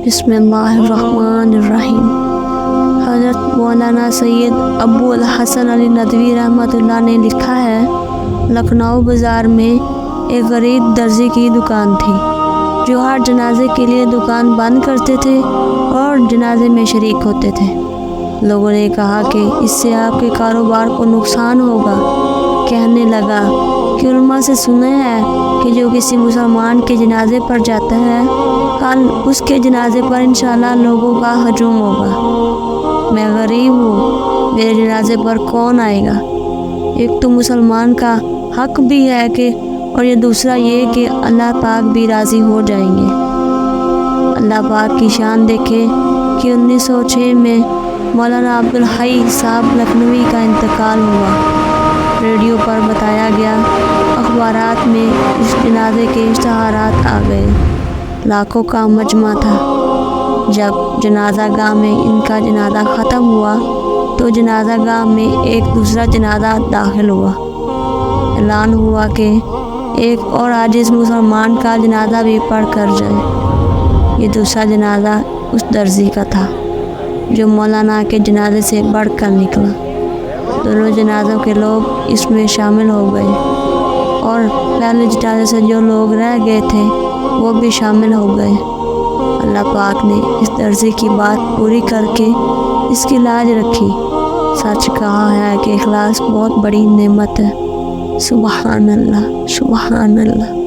بسم اللہ الرحمن الرحیم۔ حضرت مولانا سید ابو الحسن علی ندوی رحمۃ اللہ نے لکھا ہے، لکھنؤ بازار میں ایک غریب درزی کی دکان تھی جو ہر جنازے کے لیے دکان بند کرتے تھے اور جنازے میں شریک ہوتے تھے۔ لوگوں نے کہا کہ اس سے آپ کے کاروبار کو نقصان ہوگا۔ کہنے لگا کہ علماء سے سنا ہے کہ جو کسی مسلمان کے جنازے پر جاتا ہے کل اس کے جنازے پر انشاءاللہ لوگوں کا ہجوم ہوگا۔ میں غریب ہوں، میرے جنازے پر کون آئے گا؟ ایک تو مسلمان کا حق بھی ہے کہ اور یہ دوسرا یہ کہ اللہ پاک بھی راضی ہو جائیں گے۔ اللہ پاک کی شان دیکھے کہ 1906 میں مولانا عبدالحی صاحب لکھنوی کا انتقال ہوا۔ ریڈیو پر بتایا گیا، اخبارات میں اس جنازے کے اشتہارات آ گئے، لاکھوں کا مجمع تھا۔ جب جنازہ گاہ میں ان کا جنازہ ختم ہوا تو جنازہ گاہ میں ایک دوسرا جنازہ داخل ہوا۔ اعلان ہوا کہ ایک اور عاجز مسلمان کا جنازہ بھی پڑھ کر جائے۔ یہ دوسرا جنازہ اس درزی کا تھا جو مولانا کے جنازے سے بڑھ کر نکلا۔ دونوں جنازوں کے لوگ اس میں شامل ہو گئے اور پہلے جنازے سے جو لوگ رہ گئے تھے وہ بھی شامل ہو گئے۔ اللہ پاک نے اس درزی کی بات پوری کر کے اس کی لاج رکھی۔ سچ کہا ہے کہ اخلاص بہت بڑی نعمت ہے۔ سبحان اللہ، سبحان اللہ۔